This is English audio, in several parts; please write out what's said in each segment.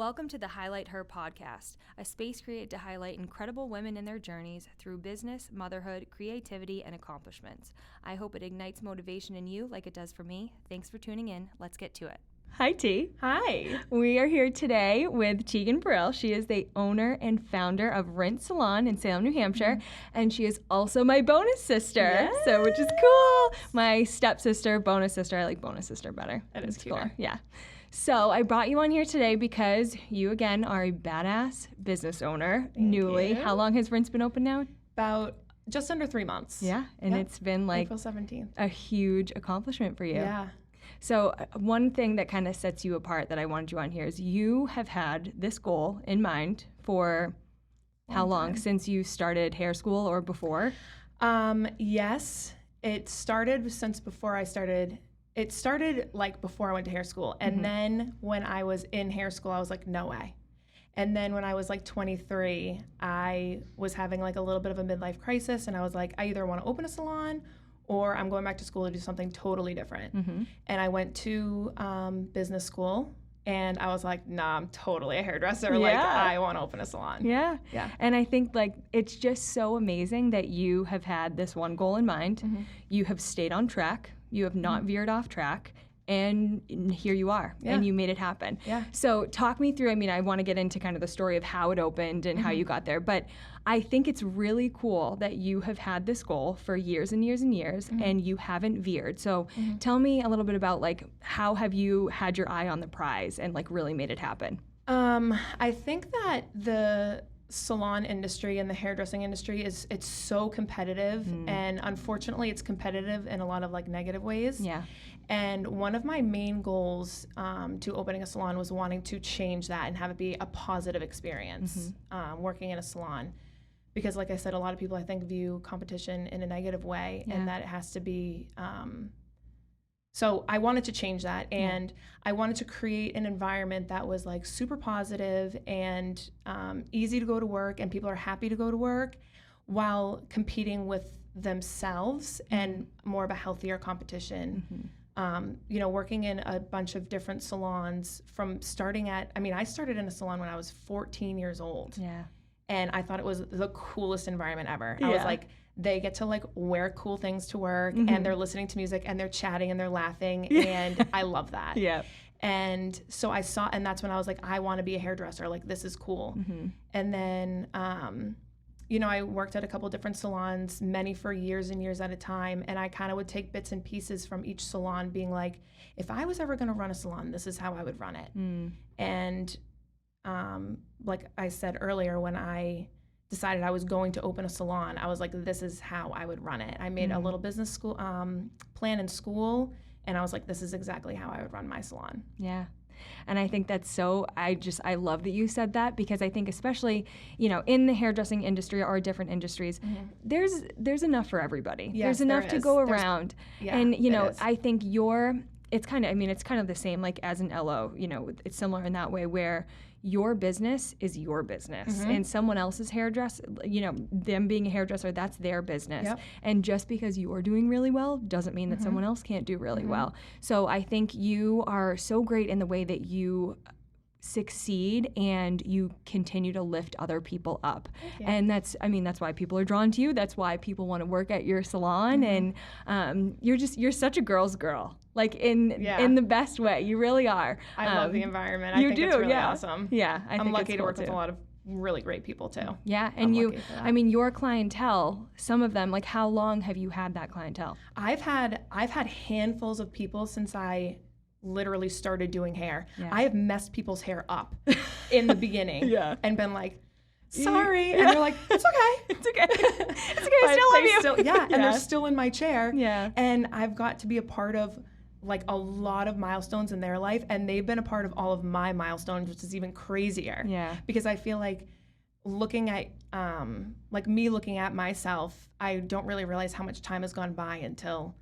Welcome to the Highlight Her podcast, a space created to highlight incredible women in their journeys through business, motherhood, creativity, and accomplishments. I hope it ignites motivation in you like it does for me. Thanks for tuning in. Let's get to it. Hi, T. Hi. We are here today with Teghan Baril. She is the owner and founder of Rinse Salon in Salem, New Hampshire, and she is also my bonus sister, Yes. which is cool. My stepsister, bonus sister. I like bonus sister better. That is It's cooler. cuter. Yeah. So I brought you on here today because you, again, are a badass business owner, newly. you. How long has Rinse been open now? About just under 3 months. Yeah, and Yep. it's been like April 17th. a huge accomplishment for you. Yeah. So one thing that kind of sets you apart that I wanted you on here is you have had this goal in mind for how long? time. Since you started hair school or before? Yes, it started since before I started. It started like before I went to hair school. And then when I was in hair school, I was like, no way. And then when I was like 23, I was having like a little bit of a midlife crisis. And I was like, I either want to open a salon or I'm going back to school to do something totally different. And I went to business school. And I was like, nah, I'm totally a hairdresser. Like, Yeah. I want to open a salon. Yeah. Yeah. And I think like it's just so amazing that you have had this one goal in mind. You have stayed on track. You have not veered off track. And here you are, Yeah. and you made it happen. Yeah. So talk me through, I mean, I want to get into kind of the story of how it opened and how you got there, but I think it's really cool that you have had this goal for years and years and years, and you haven't veered. So tell me a little bit about like, how have you had your eye on the prize and like really made it happen? I think that the salon industry and the hairdressing industry it's so competitive, and unfortunately it's competitive in a lot of like negative ways. Yeah. And one of my main goals to opening a salon was wanting to change that and have it be a positive experience working in a salon. Because like I said, a lot of people I think view competition in a negative way, and that it has to be so I wanted to change that, and I wanted to create an environment that was like super positive and easy to go to work, and people are happy to go to work while competing with themselves and more of a healthier competition. You know, working in a bunch of different salons from starting at, I mean, I started in a salon when I was 14 years old. Yeah. And I thought it was the coolest environment ever. I was Yeah. like, they get to like wear cool things to work, and they're listening to music, and they're chatting, and they're laughing, and I love that. Yeah. And so I saw, and that's when I was like, I want to be a hairdresser. Like, this is cool. And then, you know, I worked at a couple different salons, many for years and years at a time, and I kind of would take bits and pieces from each salon, being like, if I was ever going to run a salon, this is how I would run it. And like I said earlier, when I decided I was going to open a salon, I was like, this is how I would run it. I made a little business school plan in school, and I was like, this is exactly how I would run my salon. Yeah. And I think that's so, I love that you said that, because I think especially, you know, in the hairdressing industry or different industries, there's enough for everybody. Yes, there's enough there to is. go There's- around. yeah, And, you it know, is. I think it's kind of the same like as an LO, you know, it's similar in that way where your business is your business and someone else's hairdresser, you know, them being a hairdresser, that's their business. Yep. And just because you are doing really well doesn't mean that someone else can't do really well. So I think you are so great in the way that you succeed and you continue to lift other people up. And that's why people are drawn to you. That's why people want to work at your salon. And you're such a girl's girl, like in the best way. You really are. I love the environment. I you think do, it's really yeah. awesome. Yeah, I'm lucky it's to cool work with too. a lot of really great people too. Yeah, and I'm you, lucky for that. I mean, your clientele, some of them, like how long have you had that clientele? I've had handfuls of people since I literally started doing hair. Yeah. I have messed people's hair up in the beginning Yeah. and been like, sorry. And they're like, it's okay. It's okay. It's okay, But I still love they you. still, and they're still in my chair. Yeah. And I've got to be a part of like a lot of milestones in their life, and they've been a part of all of my milestones, which is even crazier. Yeah. Because I feel like looking at looking at myself, I don't really realize how much time has gone by until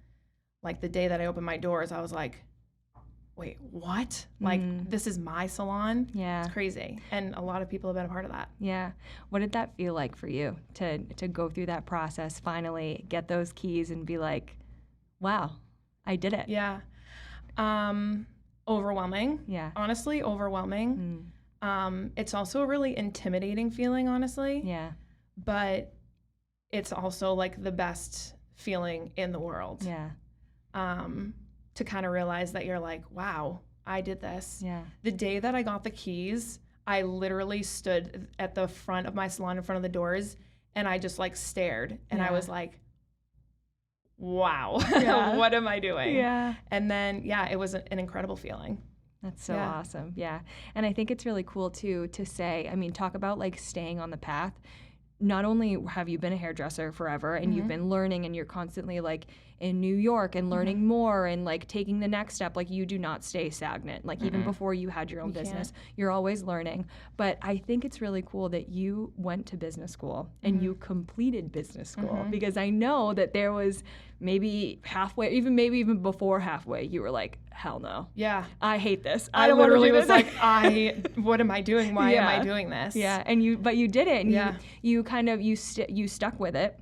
like the day that I opened my doors. I was like, wait, what? Like, this is my salon? Yeah. It's crazy. And a lot of people have been a part of that. Yeah. What did that feel like for you to go through that process, finally get those keys and be like, wow, I did it? Yeah. Overwhelming. Yeah. Honestly, overwhelming. It's also a really intimidating feeling, honestly. Yeah. But it's also like the best feeling in the world. Yeah. To kind of realize that you're like, wow, I did this. Yeah. The day that I got the keys, I literally stood at the front of my salon in front of the doors and I just like stared and I was like, wow, what am I doing? Yeah. And then, it was an incredible feeling. That's so awesome. Yeah. And I think it's really cool too to say, I mean, talk about like staying on the path. Not only have you been a hairdresser forever and you've been learning and you're constantly like in New York and learning more and like taking the next step, like you do not stay stagnant. Like even before you had your own business, you're always learning. But I think it's really cool that you went to business school and you completed business school because I know that there was maybe halfway, maybe even before halfway, you were like, hell no. Yeah. I hate this. I don't literally want to do this. was like, what am I doing? Why am I doing this? Yeah. And but you did it. And you kind of, you stuck with it.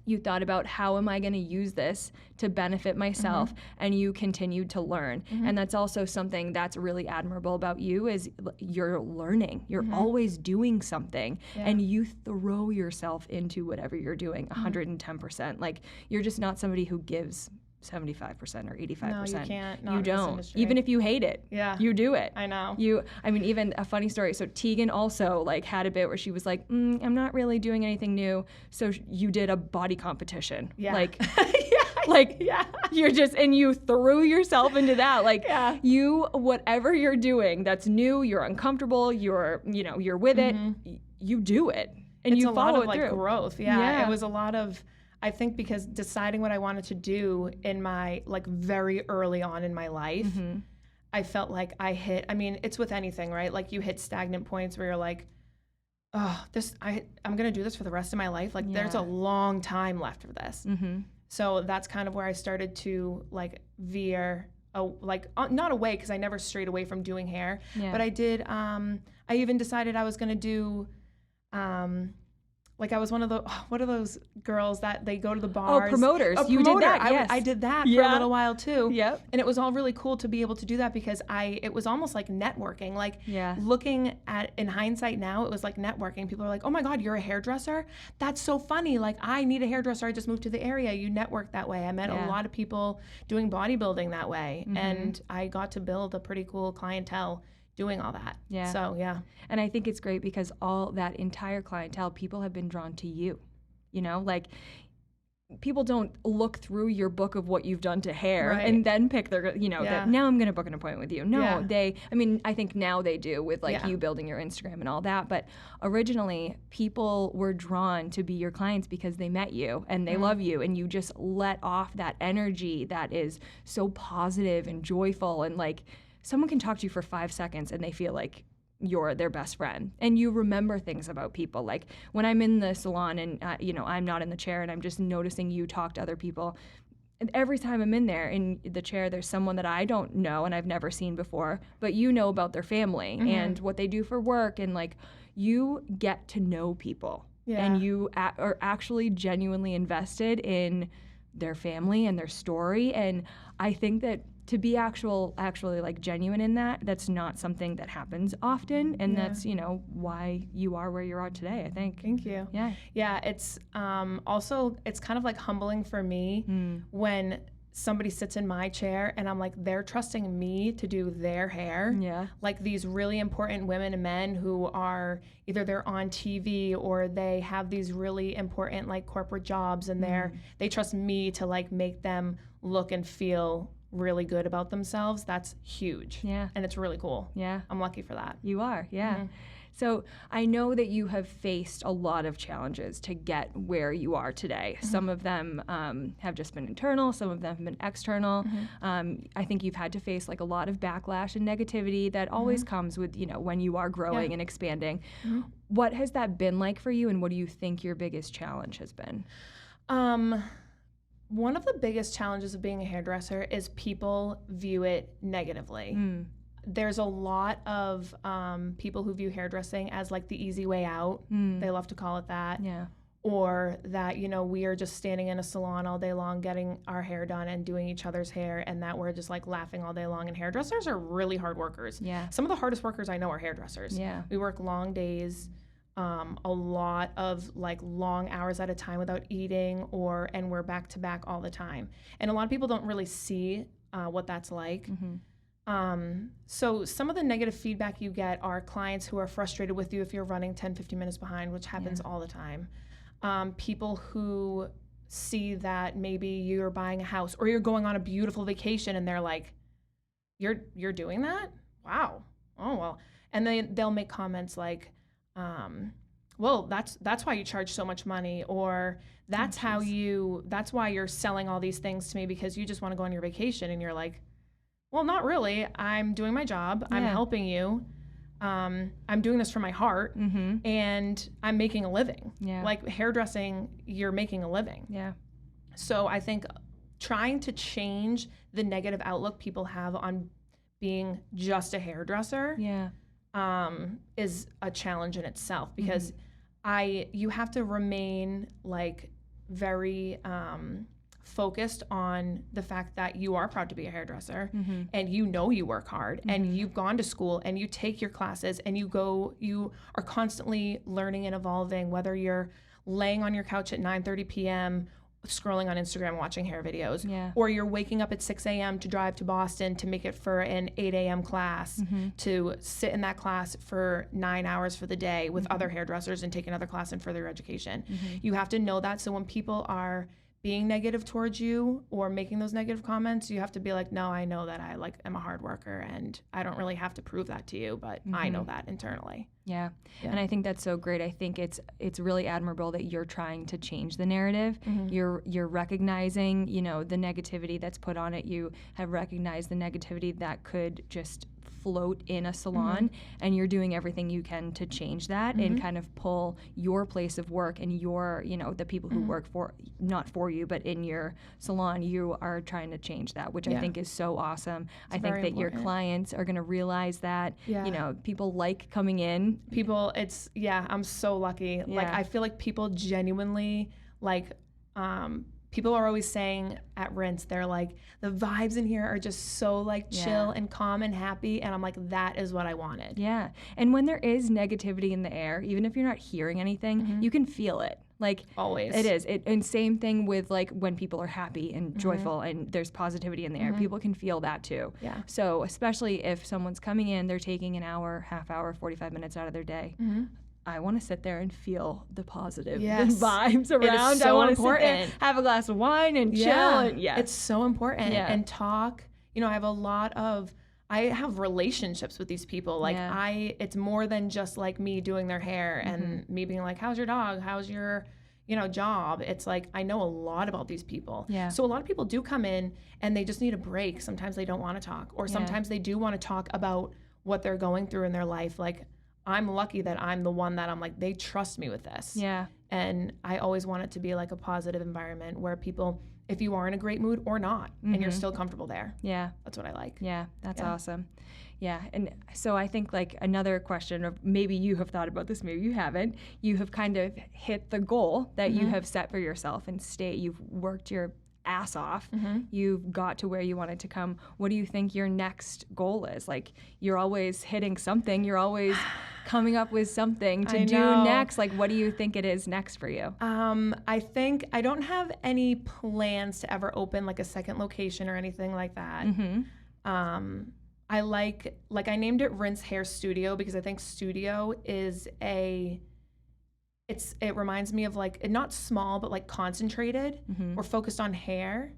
You thought about how am I going to use this to benefit myself, and you continued to learn. And that's also something that's really admirable about you is you're learning. You're always doing something, and you throw yourself into whatever you're doing 110%. Like you're just not somebody who gives 75% or 85%. No, you can't. Not you in this don't. industry. Even if you hate it, you do it. I know. I mean, even a funny story. So Teghan also like had a bit where she was like, I'm not really doing anything new. So you did a body competition. Yeah. Like, you're just, and you threw yourself into that. Like you, whatever you're doing that's new, you're uncomfortable, you're with it, you do it. And it's you follow a lot of it through. Like growth. Yeah. It was a lot of, I think because deciding what I wanted to do in my, like very early on in my life, I felt like it's with anything, right? Like you hit stagnant points where you're like, oh, I'm going to do this for the rest of my life. Like there's a long time left for this. So that's kind of where I started to like veer, not away because I never strayed away from doing hair, but I did, I even decided I was going to do, like I was one of what are those girls that they go to the bars? Oh, promoters. You did that. Yes. I did that for a little while too. Yep. And it was all really cool to be able to do that because it was almost like networking. Like looking at, in hindsight now, it was like networking. People are like, oh my God, you're a hairdresser? That's so funny. Like I need a hairdresser. I just moved to the area. You network that way. I met a lot of people doing bodybuilding that way. And I got to build a pretty cool clientele doing all that. Yeah. So, And I think it's great because all that entire clientele, people have been drawn to you. Like people don't look through your book of what you've done to hair and then pick their, that now I'm going to book an appointment with you. No, I think now they do with like you building your Instagram and all that. But originally people were drawn to be your clients because they met you and they love you and you just let off that energy that is so positive and joyful and like, someone can talk to you for 5 seconds and they feel like you're their best friend. And you remember things about people. Like when I'm in the salon and, I'm not in the chair and I'm just noticing you talk to other people. And every time I'm in there in the chair, there's someone that I don't know and I've never seen before, but you know about their family and what they do for work. And like you get to know people and you are actually genuinely invested in their family and their story. And I think that to be actually like genuine in that's not something that happens often, and that's why you are where you are today, I think. Thank you. Yeah. It's also it's kind of like humbling for me when somebody sits in my chair and I'm like, they're trusting me to do their hair. Like these really important women and men who are either they're on TV or they have these really important like corporate jobs and they trust me to like make them look and feel really good about themselves. That's huge. And it's really cool. I'm lucky for that. You are. So I know that you have faced a lot of challenges to get where you are today. Some of them have just been internal, some of them have been external. I think you've had to face like a lot of backlash and negativity that always comes with, when you are growing and expanding. What has that been like for you, and what do you think your biggest challenge has been? One of the biggest challenges of being a hairdresser is people view it negatively. There's a lot of people who view hairdressing as like the easy way out. They love to call it that. or that, you know, we are just standing in a salon all day long getting our hair done and doing each other's hair, and that we're just like laughing all day long. And hairdressers are really hard workers. Yeah. Some of the hardest workers I know are hairdressers. Yeah. We work long days, a lot of like long hours at a time without eating, and we're back to back all the time. And a lot of people don't really see what that's like. So some of the negative feedback you get are clients who are frustrated with you if you're running 10, 15 minutes behind, which happens all the time. People who see that maybe you're buying a house or you're going on a beautiful vacation and they're like, you're doing that? Wow. Oh, well. And they'll make comments like, well, that's why you charge so much money, or that's why you're selling all these things to me because you just want to go on your vacation. And you're like, well, not really. I'm doing my job. I'm helping you. I'm doing this for my heart, and I'm making a living. Yeah. Like hairdressing, you're making a living. Yeah. So I think trying to change the negative outlook people have on being just a hairdresser is a challenge in itself, because you have to remain like very focused on the fact that you are proud to be a hairdresser, and you know you work hard, and you've gone to school and you take your classes and you are constantly learning and evolving, whether you're laying on your couch at 9:30 p.m. scrolling on Instagram watching hair videos, or you're waking up at 6 a.m. to drive to Boston to make it for an 8 a.m. class, to sit in that class for 9 hours for the day with other hairdressers and take another class in further education. You have to know that, so when people are being negative towards you or making those negative comments, you have to be like, no, I know that I am a hard worker, and I don't really have to prove that to you, but I know that internally. Yeah. And I think that's so great. I think it's really admirable that you're trying to change the narrative. You're recognizing, you know, the negativity that's put on it. You have recognized the negativity that could just float in a salon, and you're doing everything you can to change that and kind of pull your place of work and your, you know, the people who work for, not for you, but in your salon, you are trying to change that, which I think is so awesome. I think that your clients are going to realize that, you know, people like coming in. People, I'm so lucky. Like, I feel like people genuinely, like, people are always saying at Rinse, they're like, the vibes in here are just so like chill and calm and happy. And I'm like, that is what I wanted. Yeah. And when there is negativity in the air, even if you're not hearing anything, you can feel it. Like, always. It is. And same thing with like when people are happy and joyful and there's positivity in the air, people can feel that too. Yeah. So especially if someone's coming in, they're taking an hour, half hour, 45 minutes out of their day. I want to sit there and feel the positive vibes around. It is so I want to important. sit there, have a glass of wine and chill. And, it's so important. And talk. You know, I have relationships with these people. Like it's more than just like me doing their hair and me being like, how's your dog? How's your, you know, job? It's like, I know a lot about these people. Yeah. So a lot of people do come in and they just need a break. Sometimes they don't want to talk, or sometimes they do want to talk about what they're going through in their life. Like, I'm lucky that I'm the one that I'm like, they trust me with this. Yeah. And I always want it to be like a positive environment where people, if you are in a great mood or not, and you're still comfortable there. Yeah. That's what I like. Yeah, that's awesome. Yeah. And so I think like another question, or maybe you have thought about this, maybe you haven't, you have kind of hit the goal that you have set for yourself and you've worked your ass off. You've got to where you wanted to come. What do you think your next goal is? Like, you're always hitting something. You're always coming up with something to do next. Like, what do you think it is next for you? I think I don't have any plans to ever open like a second location or anything like that. I like I named it Rinse Hair Studio because I think studio is it reminds me of like, not small, but like concentrated or focused on hair.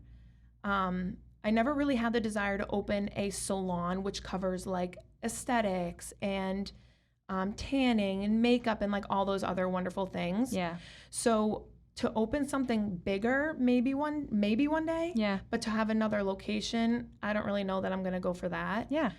I never really had the desire to open a salon, which covers like aesthetics and tanning and makeup and like all those other wonderful things. Yeah. So to open something bigger, maybe one day. Yeah. But to have another location, I don't really know that I'm gonna go for that. Yeah.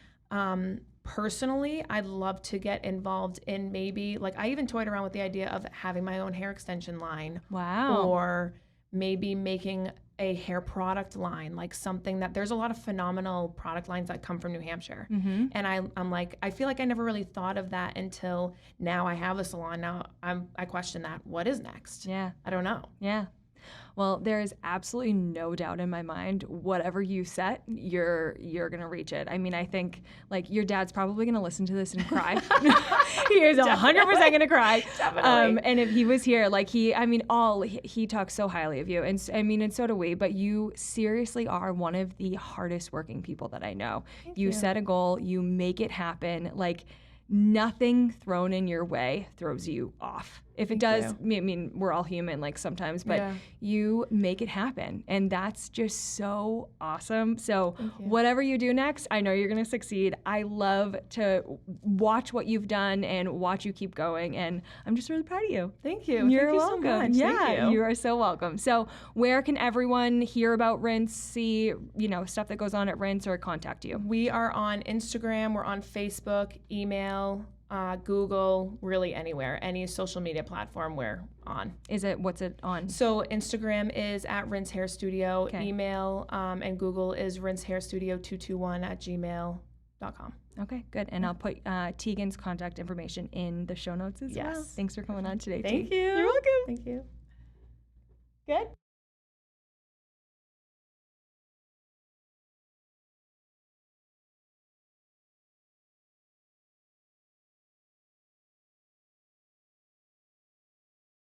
Personally, I'd love to get involved in maybe, like, I even toyed around with the idea of having my own hair extension line. Wow. Or maybe making a hair product line, like something that there's a lot of phenomenal product lines that come from New Hampshire. And I'm like, I feel like I never really thought of that until now I have a salon. Now I question that. What is next? Yeah. I don't know. Yeah. Well, there is absolutely no doubt in my mind, whatever you set, you're going to reach it. I mean, I think like your dad's probably going to listen to this and cry. He is 100% going to cry. Definitely. And if he was here, like he talks so highly of you. And so do we, but you seriously are one of the hardest working people that I know. Thank You you. set a goal, you make it happen. Like nothing thrown in your way throws you off. If it does, I mean, we're all human, like sometimes, but you make it happen. And that's just so awesome. So whatever you do next, I know you're going to succeed. I love to watch what you've done and watch you keep going. And I'm just really proud of you. Thank you. You're Thank you welcome. so much. Yeah, Thank you are so welcome. So where can everyone hear about Rinse, see, stuff that goes on at Rinse, or contact you? We are on Instagram. We're on Facebook, email, Google, really anywhere, any social media platform we're on. What's it on? So Instagram is at Rinse Hair Studio. Okay. Email and Google is rinsehairstudio221@gmail.com. Okay, good. And I'll put Teghan's contact information in the show notes as well. Yes. Thanks for coming on today, Thank T. you. You're welcome. Thank you. Good.